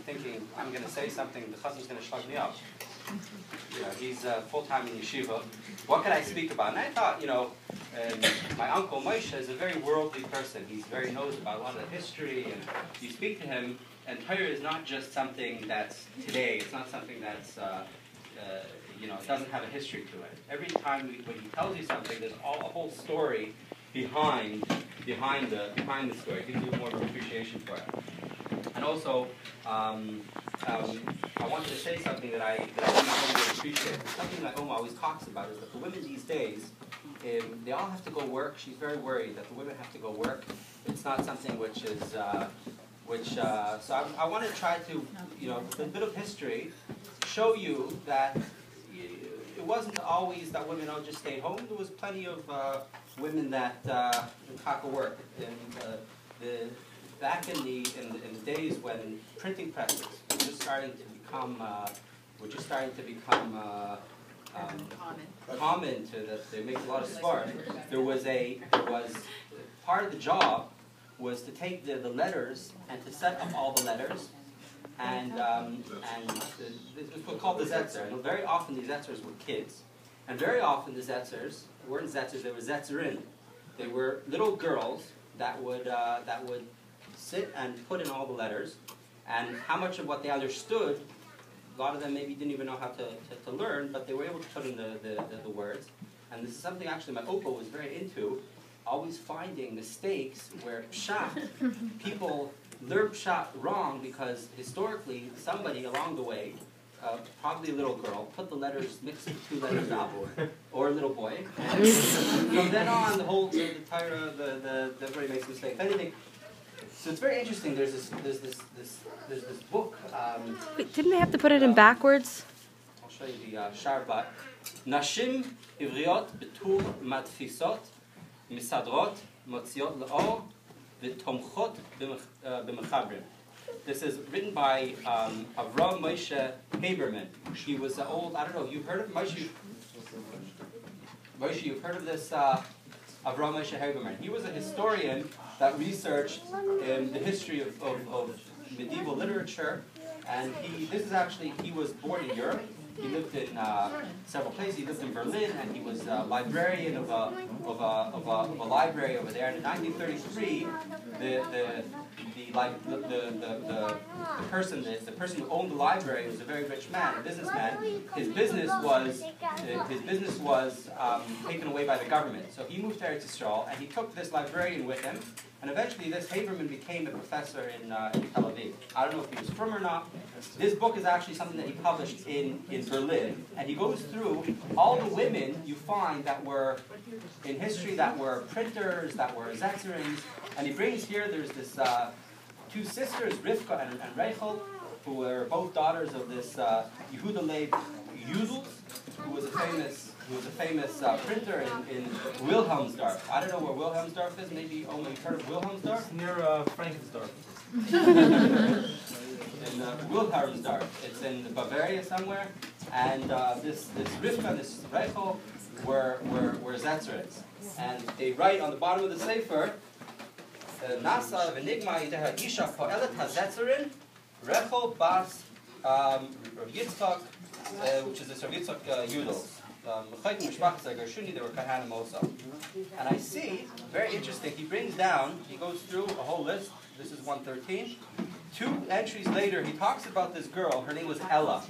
thinking, I'm going to say something, the chazan's going to shlug me up. He's full-time in yeshiva. What can I speak about? And I thought, my uncle Moshe is a very worldly person. He knows about a lot of the history, and you speak to him, and Torah is not just something that's today. It's not something that's, it doesn't have a history to it. Every time when he tells you something, there's a whole story behind the story. It gives you more of an appreciation for it. And also, I wanted to say something that I think Oma would appreciate. Something that Oma always talks about is that the women these days, they all have to go work. She's very worried that the women have to go work. It's not something which is, so I want to try to, with a bit of history, show you that it wasn't always that women all just stayed home. There was plenty of women that taka work. Back in the days when printing presses were just starting to become common to that they make a lot of spark. There was part of the job was to take the letters and to set up all the letters, and it was called the zetzer. And very often the zetzers were kids, and very often the zetzers weren't zetzers; they were zetzerin. They were little girls that would sit and put in all the letters, and how much of what they understood, a lot of them maybe didn't even know how to learn, but they were able to put in the words. And this is something actually my Opa was very into, always finding mistakes where pshat, people learn pshat wrong because historically somebody along the way, probably a little girl, put the letters, mixed the two letters double, or a little boy. And from then on, everybody makes mistakes. Anything. So it's very interesting. There's this book. Wait, didn't they have to put it in backwards? I'll show you the sharbat. Nashim ivriot betul matfisot misadrot motziot laor v'tomchot b'mechabrim. This is written by Avram Moshe Haberman. He was old. I don't know. You've heard of Moshe? Moshe, you've heard of this Avram Moshe Haberman? He was a historian that researched the history of medieval literature, and he was born in Europe. He lived in several places. He lived in Berlin, and he was a librarian of a library over there. And in 1933, the person who owned the library was a very rich man, a businessman. His business was taken away by the government. So he moved to Eretz Yisrael, and he took this librarian with him. And eventually, this Haberman became a professor in Tel Aviv. I don't know if he was from or not. This book is actually something that he published in Berlin, and he goes through all the women you find that were in history that were printers, that were zetzerins, and he brings here. There's this two sisters, Rivka and Rechel, who were both daughters of this Yehuda Leib Yudel, who was a famous printer in Wilhelmsdorf. I don't know where Wilhelmsdorf is. Maybe only you've heard of Wilhelmsdorf? It's near Frankensdorf. In Wilhelmsdorf. It's in Bavaria somewhere. And this Rivka and this Rechel were zetzerins. And they write on the bottom of the sefer, Nasa v'nigma yideha isha po'elet ha-zetzerin Rechel bas Rav Yitzchak, which is this Rav Yitzchak Yudel. They were Kahanim also. And I see, very interesting, he goes through a whole list. This is 113. 2 entries later, he talks about this girl. Her name was Ella.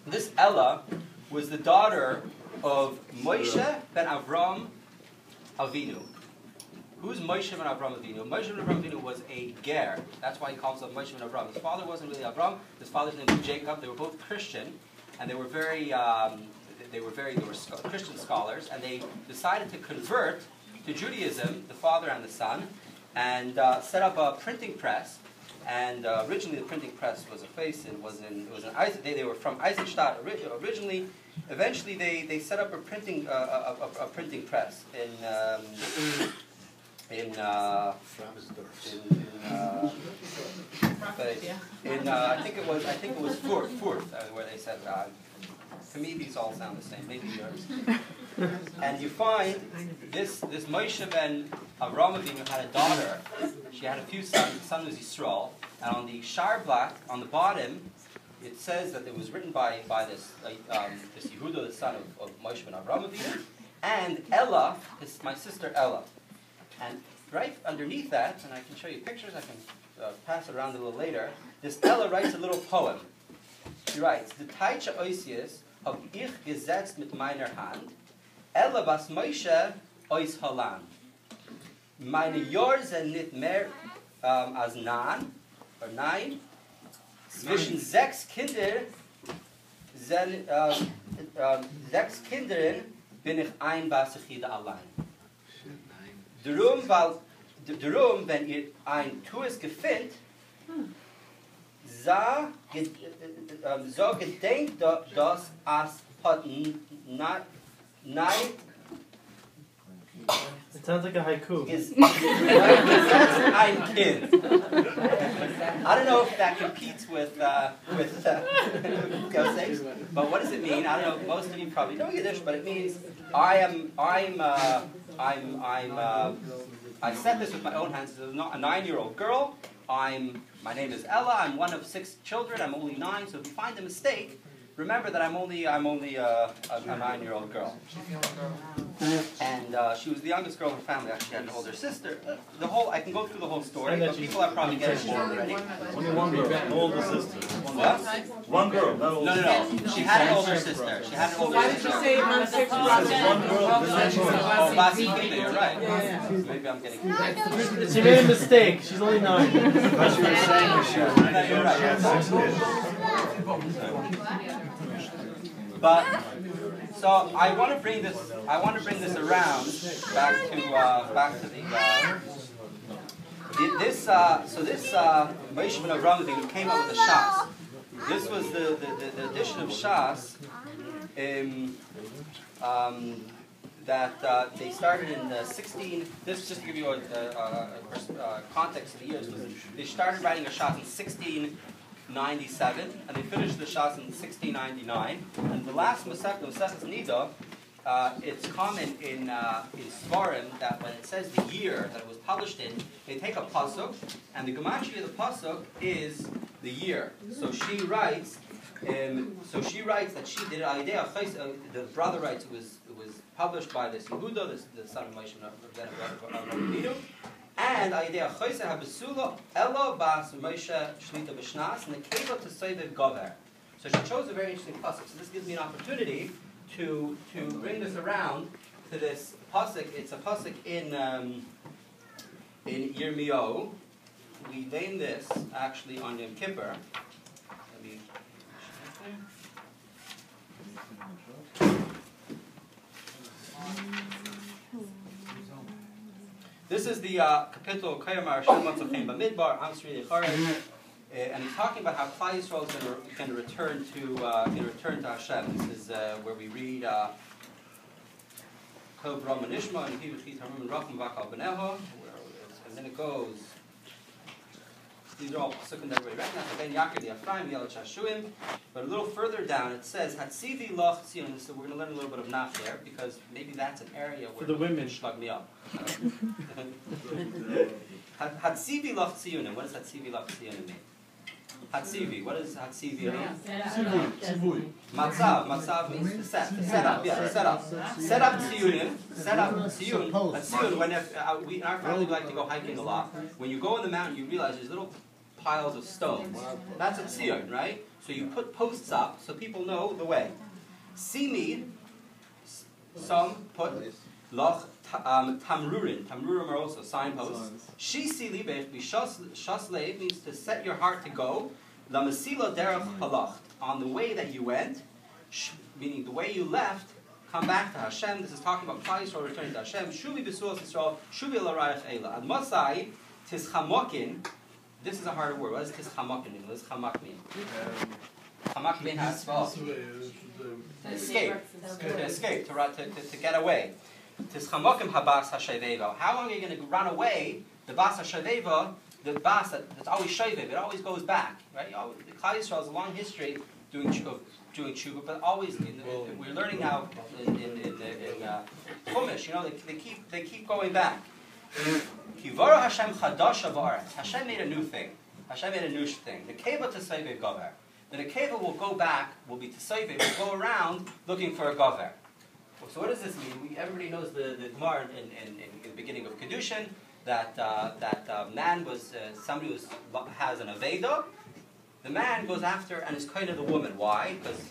This Ella was the daughter of Moshe ben Avram Avinu. Who's Moshe ben Avram Avinu? Moshe ben Avram Avinu was a ger. That's why he calls himself Moshe ben Avram. His father wasn't really Avram. His father's name was Jacob. They were both Christian, and they were Christian scholars, and they decided to convert to Judaism, the father and the son, and set up a printing press. And originally, the printing press was they were from Eisenstadt originally. Eventually, they set up a printing press I think it was Fürth, where they said. To me, these all sound the same. Maybe yours. And you find this Moshe ben Avram Avinu had a daughter. She had a few sons. The son was Yisrael. And on the shar block, on the bottom, it says that it was written by this Yehuda, the son of Moshe ben Avraham Avinu, and Ella, my sister Ella. And right underneath that, and I can show you pictures, I can pass it around a little later, this Ella writes a little poem. She writes, "The Taicha Oisius hab ich gesetzt mit meiner Hand, Ella was Moshe ois halan. Meine Jahre sind nicht mehr als nein. Zwischen sechs Kindern bin ich ein Basachide allein. Darum, wenn ihr ein Tues gefindt, so gedenkt das als hat nein. It sounds like a haiku. Ein Kind. I don't know if that competes with Gosek, but what does it mean? I don't know. Most of you probably know Yiddish, but it means I said this with my own hands. This is not a 9-year-old girl. My name is Ella. I'm one of 6 children. I'm only 9. So if you find a mistake, remember that I'm only a 9-year-old girl. And she was the youngest girl in her family. Actually, had an older sister. I can go through the whole story, but people are probably getting bored already. Only one girl, no older sister. What? One girl, not older. No. She had an older sister. Why did you say one girl? Oh, Basi Kinde, you're right. Maybe I'm getting confused. She made a mistake. She's only 9. You're right. But so I want to bring this around back to this Moshe ben Avraham who came up with the Shas. This was the edition of Shas that they started in 16. This just to give you a context of the years. They started writing a Shas in 1697, and they finished the Shas in 1699. And the last Masech, the Maseches Nida, it's common in Svarim that when it says the year that it was published in, they take a pasuk, and the gematria of the pasuk is the year. So she writes that she did idea. The brother writes it was published by this Yehuda, the son of Moshe ben Avraham. And idea Chayse habesula Ella bas Moshe shlita b'shnas and the keva to say the gover. So she chose a very interesting pasuk. So this gives me an opportunity to bring this around to this pasuk. It's a pasuk in Yirmiyahu. We name this actually on Yom Kippur. Let me. This is the capital Kayamar Shem Matzochem Bamidbar Amsri Lecharet, and he's talking about how Klal Yisrael is going to return to Hashem. This is where we read Kol B'Ram Nishma and Hivuchit Harum Rachum Vakal B'Neho, and then it goes. These are all pasukim that everybody recognizes. Ben Yakir the Ephraim Yelach Hashuim. But a little further down it says Hatzivi Loch Tziyun. So we're going to learn a little bit of Nach there because maybe that's an area where the women schlag me up. Hatzivi Loch Tziyun. What does Hatzivi Loch Tziyun mean? Hatzivi. What does Hatzivi mean? Matzav means to set up. Yeah, set up tziyunim. Set up tziyun. A tziyun. When we in our family we like to go hiking a lot. When you go in the mountain, you realize there's little piles of stones. That's a tziyun, right? So you put posts up so people know the way. Simi. Some put loch tamrurin. Tamrurim are also signposts. Shisi libech b'shaslev means to set your heart to go. La masila derech halacht, on the way that you went, meaning the way you left. Come back to Hashem. This is talking about Klal Yisrael returning to Hashem. Shuvi b'suas Yisrael. Shuvi l'rayach eila. Ad masai tischamokin. This is a harder word. What does tischamokin mean? What does chamak mean? Chamak means to escape. To escape. To get away. Tischamokim habas hashayveva. How long are you going to run away? The bas hashayveva, the bas that's always shayvev, it always goes back, right? The Klal Yisrael has a long history doing tshuva, but always we're learning now in Chumash. You know, they keep going back. Kivara Hashem chadash avaretz. Hashem made a new thing. Hashem made a new thing. The Nekeva Tesayve Gover. The Nekeva will go back, will be Tesayve, will go around looking for a Gover. So what does this mean? Everybody knows the Gemara in the beginning of Kedushin, that man was, somebody has an Aveda. The man goes after and is kind of the woman. Why? Because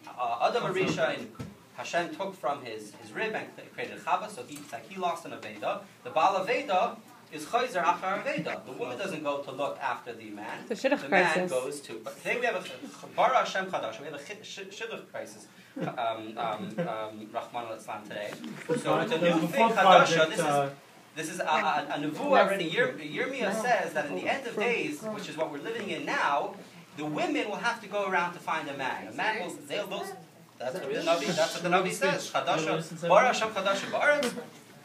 Adam Arisha and Hashem took from his rib and created Chava, so he lost an Aveda. The Baal Aveda is Chayzer Achar Aveda. The woman doesn't go to look after the man. The man goes to. But today we have a Bara Hashem Chadash. We have a Shidduch crisis. Rahman al-Islam today. So it's a new thing, Chadasha. This is a nevuah already. Yirmiyah says that in the end of days, which is what we're living in now, the women will have to go around to find a man. A man will, that's what the Navi says. Chadasha, Bara Hashem Chadasha Ba'aretz,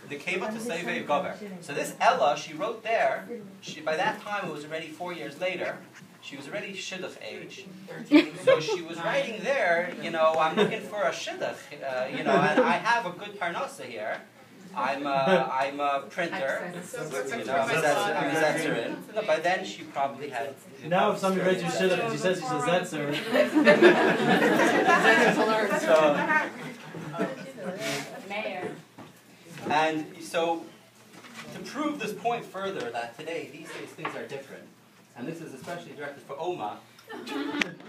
the Nekeva Tesayve Gover. So this Ella, she wrote there, by that time it was already 4 years later, she was already shidduch age. So she was writing there, I'm looking for a shidduch, and I have a good parnasa here. I'm a printer, I'm a zetzerin. By then she probably had... Now if somebody writes you shidduch and she says she's a zetzer... And so, to prove this point further, that today, these days, things are different, and this is especially directed for Oma, these days it's different.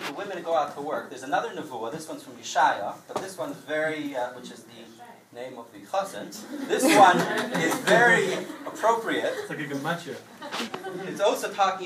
The women go out to work. There's another nevuah, this one's from Shaya, but this one's very, which is the name of the chassan. This one is very appropriate. It's like a good match here. It's also talking